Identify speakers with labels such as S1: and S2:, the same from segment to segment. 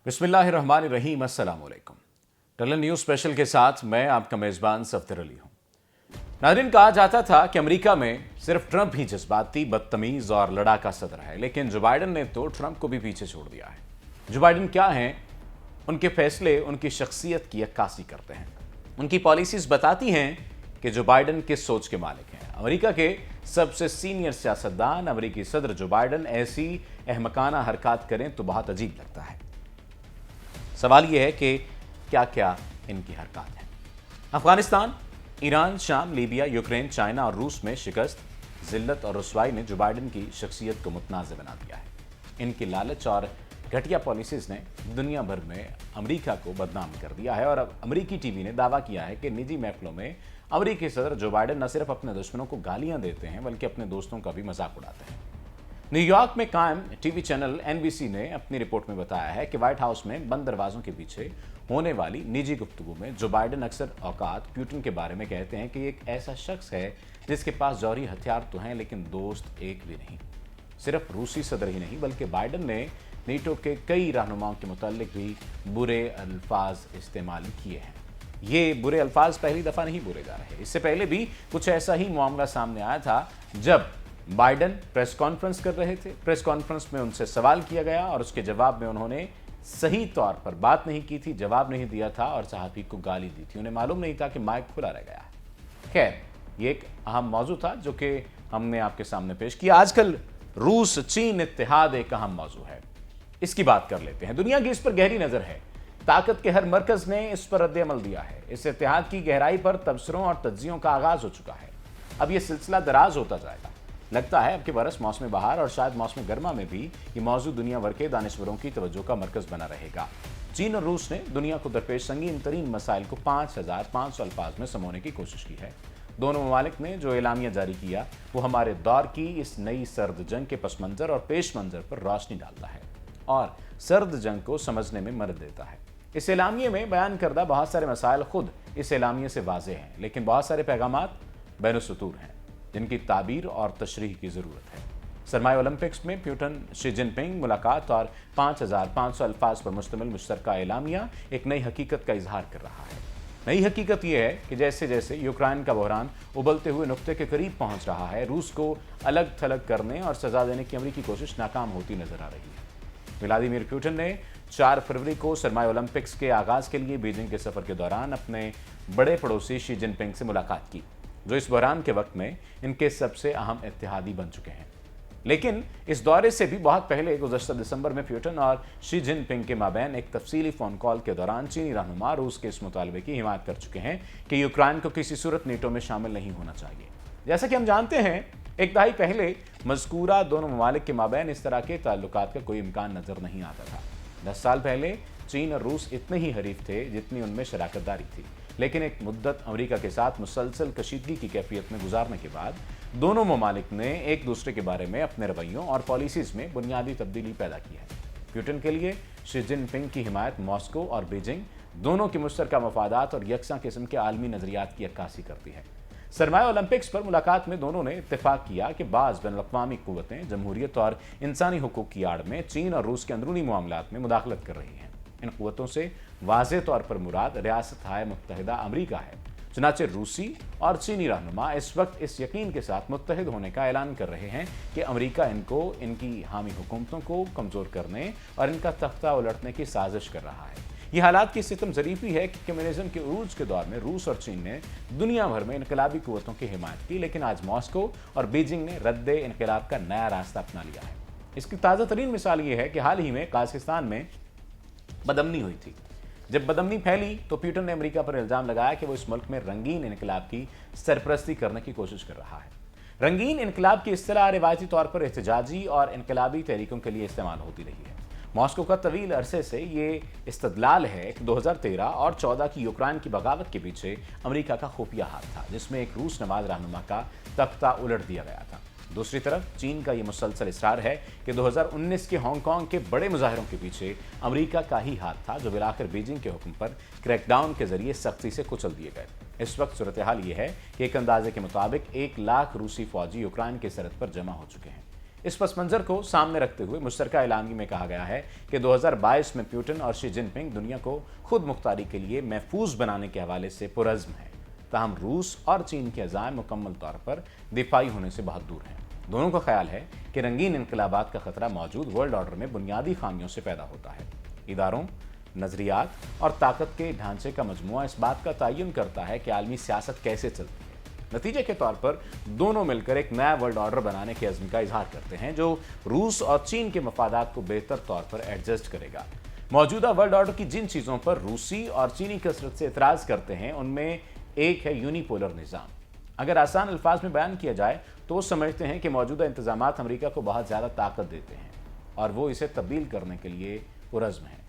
S1: बिस्मिल्लाहिर्रहमानिर्रहीम, अस्सलाम वालेकुम। टलन न्यूज़ स्पेशल के साथ मैं आपका मेज़बान सफदर अली हूँ। नाज़रीन, कहा जाता था कि अमेरिका में सिर्फ ट्रंप ही जज्बाती, बदतमीज़ और लड़ाका सदर है, लेकिन जो बाइडन ने तो ट्रंप को भी पीछे छोड़ दिया है। जो बाइडन क्या हैं, उनके फैसले उनकी शख्सियत की अक्कासी करते हैं। उनकी पॉलिसीज़ बताती हैं कि जो बाइडन किस सोच के मालिक हैं। अमेरिका के सबसे सीनियर सियासतदान अमेरिकी सदर जो बाइडन ऐसी अहमकाना हरकत करें तो बहुत अजीब लगता है। सवाल यह है कि क्या क्या इनकी हरकत है। अफगानिस्तान, ईरान, शाम, लीबिया, यूक्रेन, चाइना और रूस में शिकस्त, जिल्लत और रुसवाई ने जो बाइडन की शख्सियत को मुतनाज़ बना दिया है। इनकी लालच और घटिया पॉलिसीज़ ने दुनिया भर में अमेरिका को बदनाम कर दिया है और अब अमेरिकी टीवी ने दावा किया है कि निजी महफिलों में अमेरिकी सदर जो बाइडन न सिर्फ अपने दुश्मनों को गालियां देते हैं बल्कि अपने दोस्तों का भी मजाक उड़ाते हैं। न्यूयॉर्क में कायम टीवी चैनल एनबीसी ने अपनी रिपोर्ट में बताया है कि व्हाइट हाउस में बंद दरवाजों के पीछे होने वाली निजी गुफ्तगू में जो बाइडन अक्सर औकात पुतिन के बारे में कहते हैं कि एक ऐसा शख्स है जिसके पास जौहरी हथियार तो हैं लेकिन दोस्त एक भी नहीं। सिर्फ रूसी सदर ही नहीं बल्कि बाइडन ने नीटो के कई रहनुमाओं के मुतालिक भी बुरे अल्फाज इस्तेमाल किए हैं। ये बुरे अल्फाज पहली दफ़ा नहीं बोले जा रहे। इससे पहले भी कुछ ऐसा ही मामला सामने आया था जब बाइडन प्रेस कॉन्फ्रेंस कर रहे थे। प्रेस कॉन्फ्रेंस में उनसे सवाल किया गया और उसके जवाब में उन्होंने सही तौर पर बात नहीं की थी, जवाब नहीं दिया था और सहाफ़ी को गाली दी थी। उन्हें मालूम नहीं था कि माइक खुला रह गया। खैर, ये एक अहम मौजू था जो कि हमने आपके सामने पेश किया। आजकल रूस चीन इत्तेहाद एक अहम मौजू है, इसकी बात कर लेते हैं। दुनिया की इस पर गहरी नज़र है। ताकत के हर मरकज़ ने इस पर रद्द-ए-अमल दिया है। इस इत्तेहाद की गहराई पर तबसरों और तज्जियों का आगाज़ हो चुका है। अब यह सिलसिला दराज होता जाएगा। लगता है अब के बरस मौसम बहार और शायद मौसम गर्मा में भी ये मौजू दुनिया भर के दानिशवरों की तवज्जो का मरकज़ बना रहेगा। चीन और रूस ने दुनिया को दरपेश संगीन तरीन मसाइल को 5500 अल्फाज में समोने की कोशिश की है। दोनों ममालिक ने जो एलामिया जारी किया वो हमारे दौर की इस नई सर्द जंग के पस मंज़र और पेश मंज़र पर रोशनी डालता है और सर्द जंग को समझने में मदद देता है। इस एलामिये में बयान करदा बहुत सारे मसाइल खुद इस एलामिये से वाज़ेह हैं, लेकिन बहुत सारे पैगामात बैनुसतूर हैं जिनकी ताबीर और तशरीह की ज़रूरत है। सरमाए ओलंपिक्स में पुतिन शी जिनपिंग मुलाकात और 5500 अल्फाज पर मुश्तमिल मुश्तरका एलामिया एक नई हकीकत का इजहार कर रहा है। नई हकीकत यह है कि जैसे जैसे यूक्रेन का बहरान उबलते हुए नुक्ते के करीब पहुंच रहा है, रूस को अलग थलग करने और सजा देने की अमेरिकी कोशिश नाकाम होती नजर आ रही है। व्लादिमीर पुतिन ने 4 फरवरी को सरमाए ओलंपिक्स के आगाज़ के लिए बीजिंग के सफ़र के दौरान अपने बड़े पड़ोसी शी जिनपिंग से मुलाकात की, जो इस बहरान के वक्त में इनके सबसे अहम इत्तेहादी बन चुके हैं। लेकिन इस दौरे से भी बहुत पहले गुज़श्ता दिसंबर में पुतिन और शी जिनपिंग के माबैन एक तफसीली फ़ोन कॉल के दौरान चीनी रहनुमा रूस के इस मुतालबे की हिमायत कर चुके हैं कि यूक्रेन को किसी सूरत नीटो में शामिल नहीं होना चाहिए। जैसा कि हम जानते हैं, एक दहाई पहले मज़कूरा दोनों ममालिक के माबैन इस तरह के ताल्लुकात का कोई इम्कान नज़र नहीं आता था। 10 साल पहले चीन और रूस इतने ही हरीफ थे जितनी उनमें शराकतदारी थी, लेकिन एक मुद्दत अमेरिका के साथ मुसलसल कशीदगी की कैफियत में गुजारने के बाद दोनों ममालिक ने एक दूसरे के बारे में अपने रवैयों और पॉलिसीज़ में बुनियादी तब्दीली पैदा की है। पुतिन के लिए शी जिनपिंग की हिमायत मॉस्को और बीजिंग दोनों की मुश्तरका मफादात और यकसा किस्म के आलमी नज़रियात की अक्कासी करती है। सरमाए ओलंपिक्स पर मुलाकात में दोनों ने इत्तेफाक किया कि बाज़ बैनुल-अक़वामी क़ुव्वतें जमहूरियत और इंसानी हुकूक़ की आड़ में चीन और रूस के अंदरूनी मामलात में मुदाखलत कर रही हैं। इन क़ुव्वतों से वाज़े तौर पर मुराद रियासत-ए मुत्तहिदा अमरीका है। चुनांचे रूसी और चीनी रहनुमा इस वक्त इस यकीन के साथ मुत्तहिद होने का ऐलान कर रहे हैं कि अमरीका इनको इनकी हामी हुकूमतों को कमज़ोर करने और इनका तख्ता उलटने की साजिश कर रहा है। ये हालात की सितम ज़रीफ़ी है कि कम्युनिज़म के उरूज के दौर में रूस और चीन ने दुनिया भर में इनकलाबी क़ुव्वतों की हिमायत की, लेकिन आज मॉस्को और बीजिंग ने रद्दे इनकलाब का नया रास्ता अपना लिया है। इसकी ताज़ा तरीन मिसाल ये है कि हाल ही में काज़ाकिस्तान में बदअमनी हुई थी। जब बदअमनी फैली तो पुतिन ने अमेरिका पर इल्ज़ाम लगाया कि वो इस मुल्क में रंगीन इनकलाब की सरपरस्ती करने की कोशिश कर रहा है। रंगीन इनकलाब की इस्तिलाह रिवायती तौर पर एहतजाजी और इनकलाबी तहरीकों के लिए इस्तेमाल होती रही है। मॉस्को का तवील अरसे से ये इस्तदलाल है कि 2013 और 14 की यूक्रेन की बगावत के पीछे अमेरिका का खुफिया हाथ था, जिसमें एक रूस नवाज रहनुमा का तख्ता उलट दिया गया था। दूसरी तरफ चीन का ये मुसलसल इसरार है कि 2019 के हांगकांग के बड़े मुजाहरों के पीछे अमेरिका का ही हाथ था, जो बिलाखिर बीजिंग के हुक्म पर क्रैकडाउन के जरिए सख्ती से कुचल दिए गए। इस वक्त सूरत हाल ये है कि एक अंदाजे के मुताबिक 1 लाख रूसी फौजी यूक्रेन की सरहद पर जमा हो चुके हैं। इस पस मंजर को सामने रखते हुए मुश्तरका एलानगी में कहा गया है कि 2022 में पुतिन और शी जिनपिंग दुनिया को खुद मुख्तारी के लिए महफूज बनाने के हवाले से पुरज़्म हैं। ताहम रूस और चीन के अज़ाइम मुकम्मल तौर पर दिफाई होने से बहुत दूर हैं। दोनों का ख्याल है कि रंगीन इनकलाबात का खतरा मौजूद वर्ल्ड ऑर्डर में बुनियादी खामियों से पैदा होता है। इदारों, नज़रियात और ताकत के ढांचे का मजमुआ इस बात का तयन करता है कि आलमी सियासत कैसे चलती है। नतीजे के तौर पर दोनों मिलकर एक नया वर्ल्ड ऑर्डर बनाने के अज़्म का इजहार करते हैं जो रूस और चीन के मफादात को बेहतर तौर पर एडजस्ट करेगा। मौजूदा वर्ल्ड ऑर्डर की जिन चीज़ों पर रूसी और चीनी कसरत से एतराज़ करते हैं उनमें एक है यूनिपोलर निज़ाम। अगर आसान अल्फाज में बयान किया जाए तो वो समझते हैं कि मौजूदा इंतजामात अमेरिका को बहुत ज़्यादा ताकत देते हैं और वो इसे तब्दील करने के लिए पुरज़्म है।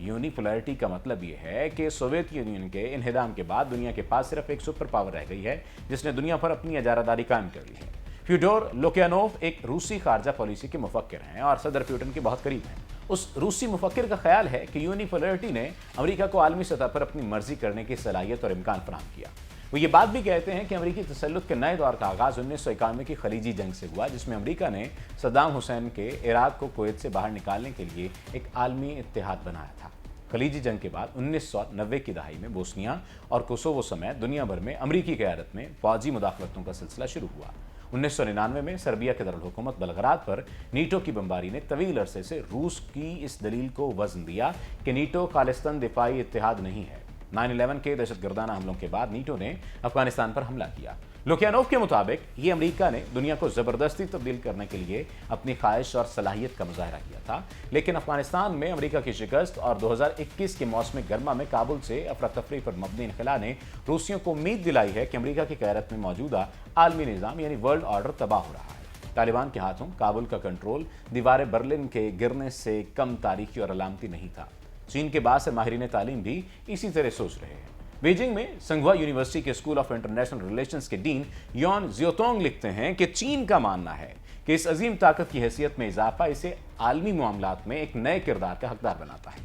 S1: यूनिपोलैरिटी का मतलब ये है कि सोवियत यूनियन के इन्हिदाम के बाद दुनिया के पास सिर्फ एक सुपर पावर रह गई है जिसने दुनिया पर अपनी इजारादारी कायम कर ली है। फ्योडोर लुक्यानोव एक रूसी खारजा पॉलिसी के मुफक्किर हैं और सदर पुतिन के बहुत करीब हैं। उस रूसी मुफक्किर का ख्याल है कि यूनिपोलैरिटी ने अमेरिका को आलमी सतह पर अपनी मर्जी करने की सलाहियत और इम्कान फराहम किया। वो ये बात भी कहते हैं कि अमेरिकी तसल्लुत के नए दौर का आगाज़ 1991 की खलीजी जंग से हुआ जिसमें अमेरिका ने सद्दाम हुसैन के इराक को कुवैत से बाहर निकालने के लिए एक आलमी इत्तेहाद बनाया था। खलीजी जंग के बाद 1990 की दहाई में बोस्निया और कोसोवो समेत दुनिया भर में अमेरिकी क़यादत में फौजी मुदाखलतों का सिलसिला शुरू हुआ। 1999 में सर्बिया के दरुल हुकूमत बेलग्राद पर नीटो की बमबारी ने तवील अरसे से रूस की इस दलील को वज़न दिया कि नीटो खालिस्तान दिफाई इत्तेहाद नहीं है। 9/11 के दहशतगर्दाना हमलों के बाद नीटो ने अफगानिस्तान पर हमला किया। लुक्यानोव के मुताबिक ये अमेरिका ने दुनिया को ज़बरदस्ती तब्दील करने के लिए अपनी ख्वाहिश और सलाहियत का मुजाहरा किया था, लेकिन अफगानिस्तान में अमेरिका की शिकस्त और 2021 के मौसम गर्मा में काबुल से अफरा तफरी पर मबनी इनखला ने रूसियों को उम्मीद दिलाई है कि अमेरिका की क़यादत में मौजूदा आलमी निज़ाम यानी वर्ल्ड ऑर्डर तबाह हो रहा है। तालिबान के हाथों काबुल का कंट्रोल दीवार बर्लिन के गिरने से कम तारीखी और अलामती नहीं था। चीन के बाद से माहिरीन तालीम भी इसी तरह सोच रहे हैं। बीजिंग में संघवा यूनिवर्सिटी के स्कूल ऑफ इंटरनेशनल रिलेशंस के डीन योन जियोतोंग लिखते हैं कि चीन का मानना है कि इस अजीम ताकत की हैसियत में इजाफा इसे आलमी मामलात में एक नए किरदार का हकदार बनाता है।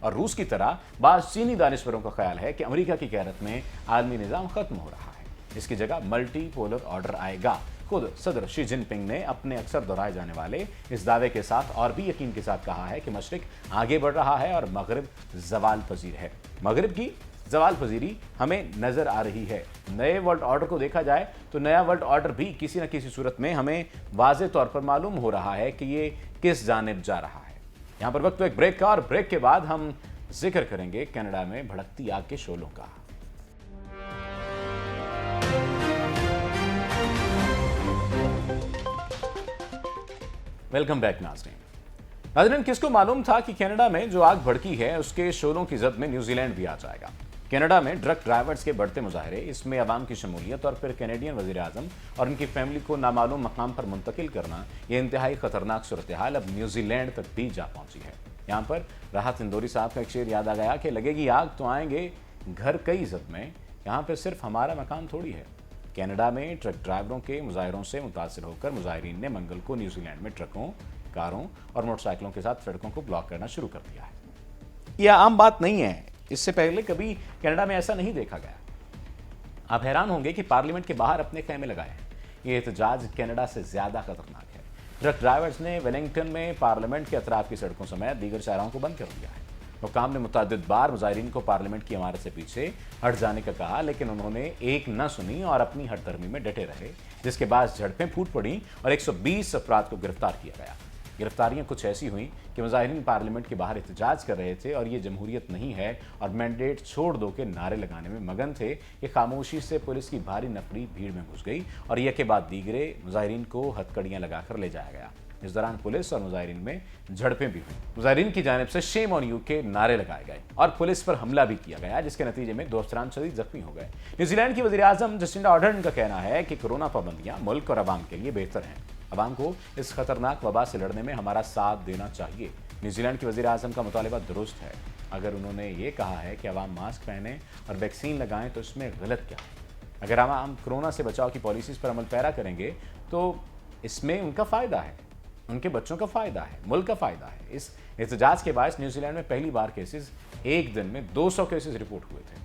S1: और रूस की तरह बाज़ चीनी दानिश्वरों का ख्याल है कि अमेरिका की क़यादत में आलमी निज़ाम खत्म हो रहा है, इसकी जगह मल्टी पोलर ऑर्डर आएगा। खुद सदर शी जिनपिंग ने अपने अक्सर दोहराए जाने वाले इस दावे के साथ और भी यकीन के साथ कहा है कि मशरिक आगे बढ़ रहा है और मगरिब ज़वाल पजीर है। मगरिब की ज़वाल पजीरी हमें नज़र आ रही है। नए वर्ल्ड ऑर्डर को देखा जाए तो नया वर्ल्ड ऑर्डर भी किसी न किसी सूरत में हमें वाज़े तौर पर मालूम हो रहा है कि ये किस जानिब जा रहा है। यहाँ पर वक्त तो एक ब्रेक का, और ब्रेक के बाद हम जिक्र करेंगे कनाडा में भड़कती आग के शोलों का। वेलकम बैक नाज़रीन। किसको मालूम था कि कनाडा में जो आग भड़की है उसके शोलों की जद में न्यूजीलैंड भी आ जाएगा। कनाडा में ट्रक ड्राइवर्स के बढ़ते मुजाहरे, इसमें अवाम की शमूलियत और फिर कैनेडियन वज़ीर आज़म और उनकी फैमिली को नामालूम मकाम पर मुंतकिल करना, यह इंतहाई ख़तरनाक सूरत हाल अब न्यूजीलैंड तक भी जा पहुंची है। यहाँ पर राहत इंदौरी साहब का एक शेर याद आ गया कि लगेगी आग तो आएंगे घर कई जद में, यहाँ पर सिर्फ हमारा मकान थोड़ी है। कनाडा में ट्रक ड्राइवरों के मुजाहरों से मुतासर होकर मुजाहिरीन ने मंगल को न्यूजीलैंड में ट्रकों, कारों और मोटरसाइकिलों के साथ सड़कों को ब्लॉक करना शुरू कर दिया है। यह आम बात नहीं है, इससे पहले कभी कनाडा में ऐसा नहीं देखा गया। आप हैरान होंगे कि पार्लियामेंट के बाहर अपने खेमे लगाए हैं। ये एहतजाज कनाडा से ज़्यादा खतरनाक है। ट्रक ड्राइवर्स ने वेलिंगटन में पार्लियामेंट के अतराफ की सड़कों समेत दीगर शहरों को बंद कर दिया है। हुकाम ने मुतअद्दिद बार मुजाहिरीन को पार्लियामेंट की इमारत से पीछे हट जाने का कहा, लेकिन उन्होंने एक न सुनी और अपनी हटधर्मी में डटे रहे, जिसके बाद झड़पें फूट पड़ी और 120 अफराद को गिरफ्तार किया गया। गिरफ्तारियां कुछ ऐसी हुई कि मुजाहिरीन पार्लियामेंट के बाहर एहतजाज कर रहे थे और ये जमहूरियत नहीं है और मैंडेट छोड़ दो के नारे लगाने में मगन थे कि खामोशी से पुलिस की भारी नफरी भीड़ में घुस गई और यह के बाद दीगरे मुजाहिरीन को हथकड़ियां लगाकर ले जाया गया। इस दौरान पुलिस और मुजाहिरीन में झड़पें भी हुई। मुजाहिरीन की जानिब से शेम ऑन यू के नारे लगाए गए और पुलिस पर हमला भी किया गया, जिसके नतीजे में 2 अफसरान शदीद जख्मी हो गए। न्यूजीलैंड की वज़ीर आज़म जसिंडा आर्डर्न का कहना है कि कोरोना पाबंदियां मुल्क और आवाम के लिए बेहतर हैं। आवाम को इस खतरनाक वबा से लड़ने में हमारा साथ देना चाहिए। न्यूजीलैंड की वज़ीर आज़म का मुतालिबा दुरुस्त है। अगर उन्होंने ये कहा है कि आवाम मास्क पहने और वैक्सीन लगाएं तो इसमें गलत क्या है? अगर आवाम कोरोना से बचाव की पॉलिसीज़ पर अमल पैरा करेंगे तो इसमें उनका फ़ायदा है, उनके बच्चों का फ़ायदा है, मुल्क का फ़ायदा है। इस एहतजाज के बायस न्यूजीलैंड में पहली बार केसेस एक दिन में 200 केसेस रिपोर्ट हुए थे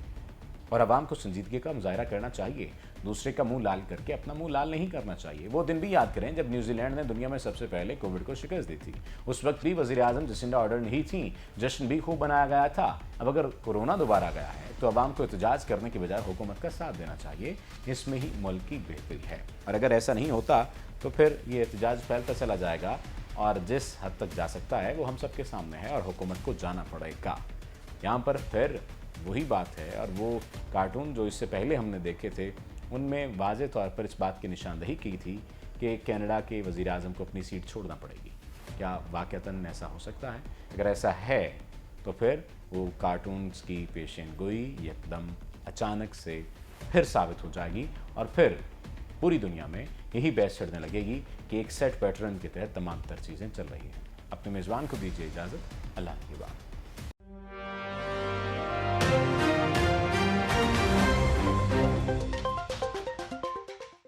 S1: और आवाम को संजीदगी का मुजाहरा करना चाहिए। दूसरे का मुंह लाल करके अपना मुंह लाल नहीं करना चाहिए। वो दिन भी याद करें जब न्यूजीलैंड ने दुनिया में सबसे पहले कोविड को शिकस्त दी थी। उस वक्त भी वज़ीर आज़म जसिंडा आर्डर्न ही थी, जश्न भी खूब मनाया गया था। अब अगर कोरोना दोबारा गया है तो अवाम को एहतजाज करने के बजाय हुकूमत का साथ देना चाहिए, इसमें ही मुल्क की बेहतरी है। और अगर ऐसा नहीं होता तो फिर ये एहतजाज फैलता चला जाएगा और जिस हद तक जा सकता है वो हम सबके सामने है और हुकूमत को जाना पड़ेगा। यहाँ पर फिर वही बात है, और वो कार्टून जो इससे पहले हमने देखे थे उनमें वाज़े तौर पर इस बात की निशानदही की थी कि कनाडा के वज़ीर आज़म को अपनी सीट छोड़ना पड़ेगी। क्या वाक़तन ऐसा हो सकता है? अगर ऐसा है तो फिर वो कार्टून्स की पेशन गोई एकदम अचानक से फिर साबित हो जाएगी और फिर पूरी दुनिया में यही बहस चढ़ने लगेगी कि एक सेट पैटर्न के तहत तमाम तर चीज़ें चल रही हैं। अपने मेज़बान को दीजिए इजाज़त। अल्लाह की बात।